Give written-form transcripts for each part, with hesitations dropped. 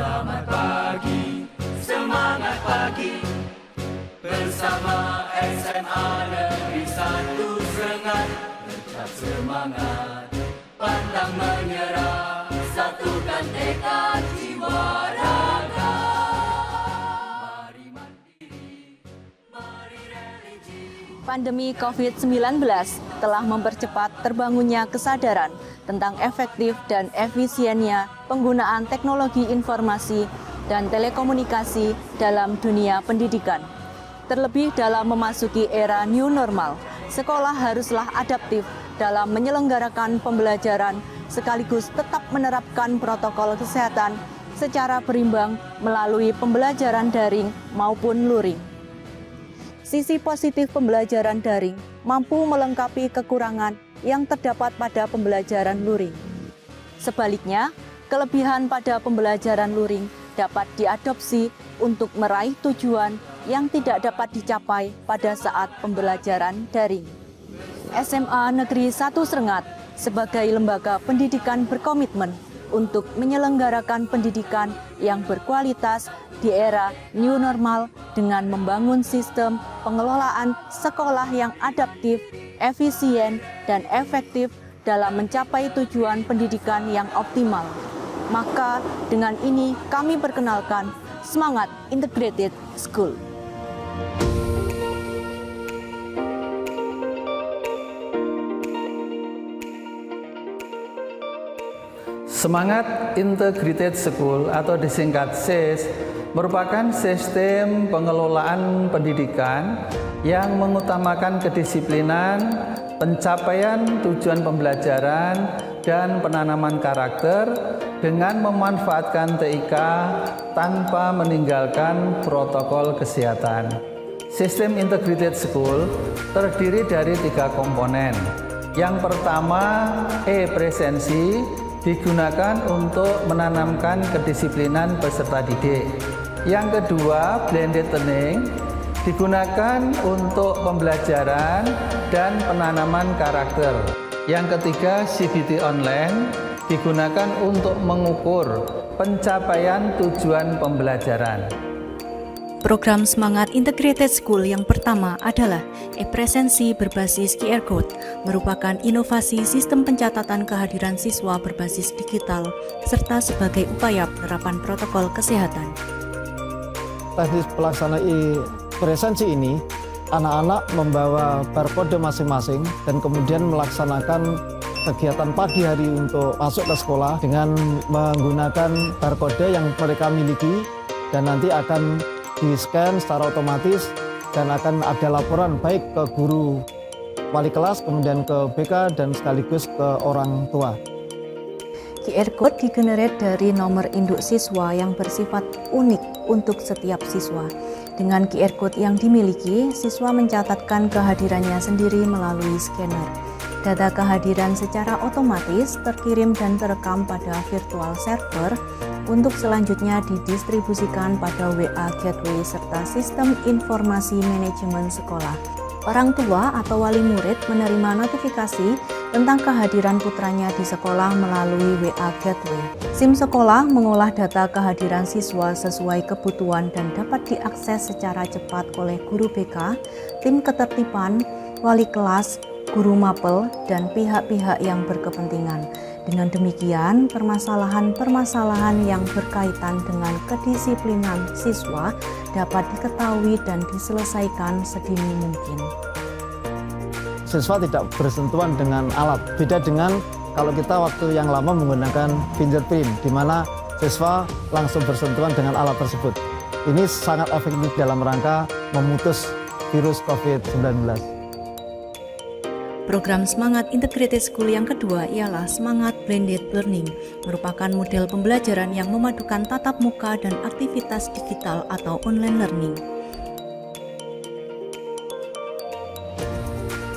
Selamat pagi, semangat pagi, bersama SMA Negeri 1 Serengat. Tetap semangat, pantang menyerah, satukan tekad jiwa raga. Mari mandiri, mari religi. Pandemi COVID-19 telah mempercepat terbangunnya kesadaran tentang efektif dan efisiennya penggunaan teknologi informasi dan telekomunikasi dalam dunia pendidikan. Terlebih dalam memasuki era new normal, sekolah haruslah adaptif dalam menyelenggarakan pembelajaran sekaligus tetap menerapkan protokol kesehatan secara berimbang melalui pembelajaran daring maupun luring. Sisi positif pembelajaran daring mampu melengkapi kekurangan yang terdapat pada pembelajaran luring. Sebaliknya, kelebihan pada pembelajaran luring dapat diadopsi untuk meraih tujuan yang tidak dapat dicapai pada saat pembelajaran daring. SMA Negeri 1 Serengat sebagai lembaga pendidikan berkomitmen untuk menyelenggarakan pendidikan yang berkualitas di era new normal dengan membangun sistem pengelolaan sekolah yang adaptif, efisien, dan efektif dalam mencapai tujuan pendidikan yang optimal. Maka dengan ini kami perkenalkan Semangat Integrated School. Semangat Integrated School atau disingkat SIS merupakan sistem pengelolaan pendidikan yang mengutamakan kedisiplinan, pencapaian tujuan pembelajaran, dan penanaman karakter dengan memanfaatkan TIK tanpa meninggalkan protokol kesehatan. Sistem Integrated School terdiri dari 3 komponen. Yang pertama, e-presensi, digunakan untuk menanamkan kedisiplinan peserta didik. Yang kedua, blended learning, digunakan untuk pembelajaran dan penanaman karakter. Yang ketiga, CBT online, digunakan untuk mengukur pencapaian tujuan pembelajaran. Program Semangat Integrated School yang pertama adalah e-presensi berbasis QR Code, merupakan inovasi sistem pencatatan kehadiran siswa berbasis digital, serta sebagai upaya penerapan protokol kesehatan. Teknis pelaksana e-presensi ini, anak-anak membawa barcode masing-masing dan kemudian melaksanakan kegiatan pagi hari untuk masuk ke sekolah dengan menggunakan barcode yang mereka miliki dan nanti akan di-scan secara otomatis dan akan ada laporan baik ke guru wali kelas, kemudian ke BK dan sekaligus ke orang tua. QR Code digenerate dari nomor induk siswa yang bersifat unik untuk setiap siswa. Dengan QR Code yang dimiliki, siswa mencatatkan kehadirannya sendiri melalui scanner. Data kehadiran secara otomatis terkirim dan terekam pada virtual server untuk selanjutnya didistribusikan pada WA Gateway serta sistem informasi manajemen sekolah. Orang tua atau wali murid menerima notifikasi tentang kehadiran putranya di sekolah melalui WA Gateway. SIM sekolah mengolah data kehadiran siswa sesuai kebutuhan dan dapat diakses secara cepat oleh guru BK, tim ketertiban, wali kelas, guru mapel, dan pihak-pihak yang berkepentingan. Dengan demikian, permasalahan-permasalahan yang berkaitan dengan kedisiplinan siswa dapat diketahui dan diselesaikan sedini mungkin. Siswa tidak bersentuhan dengan alat, beda dengan kalau kita waktu yang lama menggunakan fingerprint, di mana siswa langsung bersentuhan dengan alat tersebut. Ini sangat efektif dalam rangka memutus virus COVID-19. Program Semangat Integrated School yang kedua ialah Semangat Blended Learning, merupakan model pembelajaran yang memadukan tatap muka dan aktivitas digital atau online learning.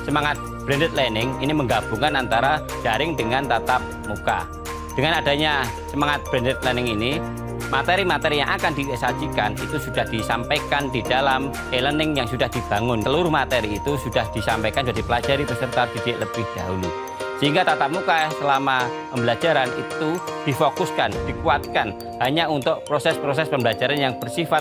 Semangat Blended Learning ini menggabungkan antara daring dengan tatap muka. Dengan adanya Semangat Blended Learning ini, materi-materi yang akan disajikan itu sudah disampaikan di dalam e-learning yang sudah dibangun. Seluruh materi itu sudah disampaikan, sudah dipelajari peserta didik lebih dahulu. Sehingga tatap muka selama pembelajaran itu difokuskan, dikuatkan hanya untuk proses-proses pembelajaran yang bersifat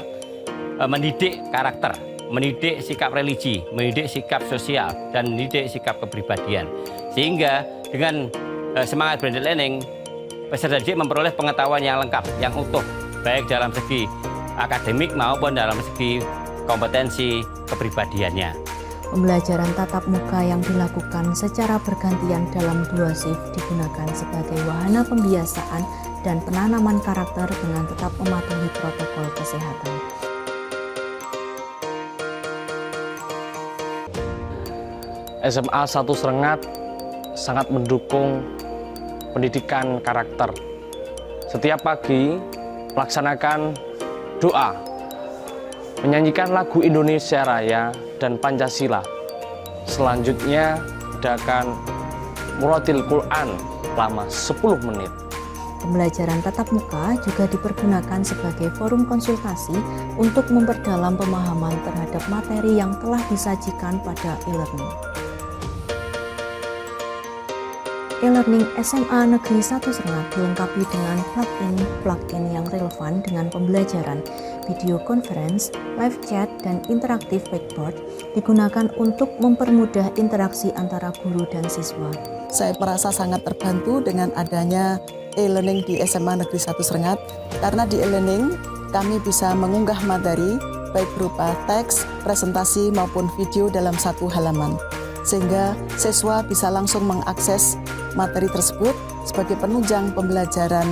mendidik karakter, mendidik sikap religi, mendidik sikap sosial, dan mendidik sikap kepribadian. Sehingga dengan semangat blended learning, peserta didik memperoleh pengetahuan yang lengkap, yang utuh, baik dalam segi akademik maupun dalam segi kompetensi kepribadiannya. Pembelajaran tatap muka yang dilakukan secara bergantian dalam 2 shift digunakan sebagai wahana pembiasaan dan penanaman karakter dengan tetap mematuhi protokol kesehatan. SMA 1 Serengat sangat mendukung pendidikan karakter. Setiap pagi melaksanakan doa, menyanyikan lagu Indonesia Raya dan Pancasila. Selanjutnya adakan murotil Quran selama 10 menit. Pembelajaran tatap muka juga dipergunakan sebagai forum konsultasi untuk memperdalam pemahaman terhadap materi yang telah disajikan pada e-learning. E-learning SMA Negeri 1 Serengat dilengkapi dengan plugin yang relevan dengan pembelajaran, video conference, live chat, dan interaktif whiteboard digunakan untuk mempermudah interaksi antara guru dan siswa. Saya merasa sangat terbantu dengan adanya e-learning di SMA Negeri 1 Serengat, karena di e-learning kami bisa mengunggah materi baik berupa teks, presentasi maupun video dalam satu halaman, sehingga siswa bisa langsung mengakses materi tersebut sebagai penunjang pembelajaran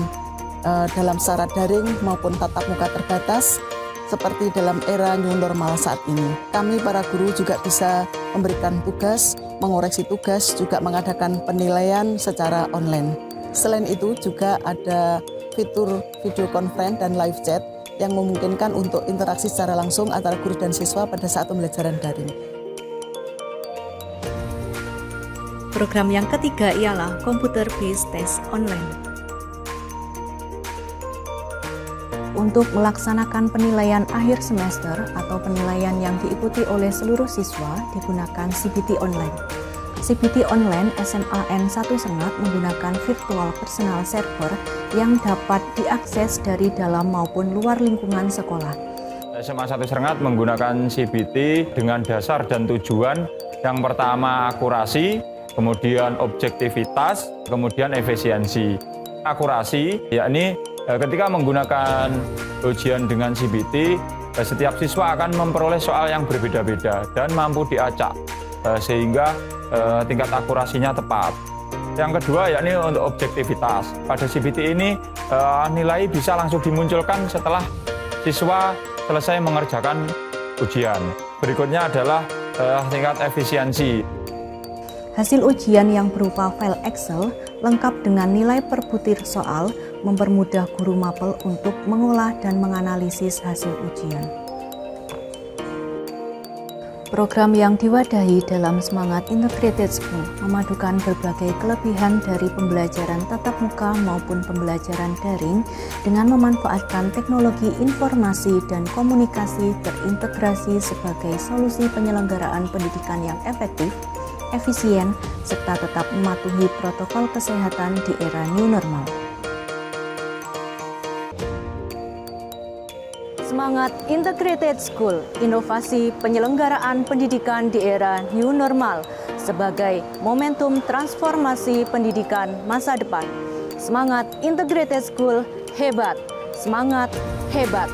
dalam secara daring maupun tatap muka terbatas seperti dalam era new normal saat ini. Kami para guru juga bisa memberikan tugas, mengoreksi tugas, juga mengadakan penilaian secara online. Selain itu juga ada fitur video conference dan live chat yang memungkinkan untuk interaksi secara langsung antara guru dan siswa pada saat pembelajaran daring. Program yang ketiga ialah Computer Based Test Online. Untuk melaksanakan penilaian akhir semester atau penilaian yang diikuti oleh seluruh siswa digunakan CBT Online. CBT Online SMAN 1 Serengat menggunakan virtual personal server yang dapat diakses dari dalam maupun luar lingkungan sekolah. SMA 1 Serengat menggunakan CBT dengan dasar dan tujuan yang pertama akurasi, kemudian objektivitas, kemudian efisiensi. Akurasi, yakni ketika menggunakan ujian dengan CBT, setiap siswa akan memperoleh soal yang berbeda-beda dan mampu diacak, sehingga tingkat akurasinya tepat. Yang kedua, yakni untuk objektivitas. Pada CBT ini, nilai bisa langsung dimunculkan setelah siswa selesai mengerjakan ujian. Berikutnya adalah tingkat efisiensi. Hasil ujian yang berupa file Excel lengkap dengan nilai per butir soal mempermudah guru mapel untuk mengolah dan menganalisis hasil ujian. Program yang diwadahi dalam semangat Integrated School memadukan berbagai kelebihan dari pembelajaran tatap muka maupun pembelajaran daring dengan memanfaatkan teknologi informasi dan komunikasi terintegrasi sebagai solusi penyelenggaraan pendidikan yang efektif, efisien, serta tetap mematuhi protokol kesehatan di era new normal. Semangat Integrated School, inovasi penyelenggaraan pendidikan di era new normal sebagai momentum transformasi pendidikan masa depan. Semangat Integrated School hebat, semangat hebat.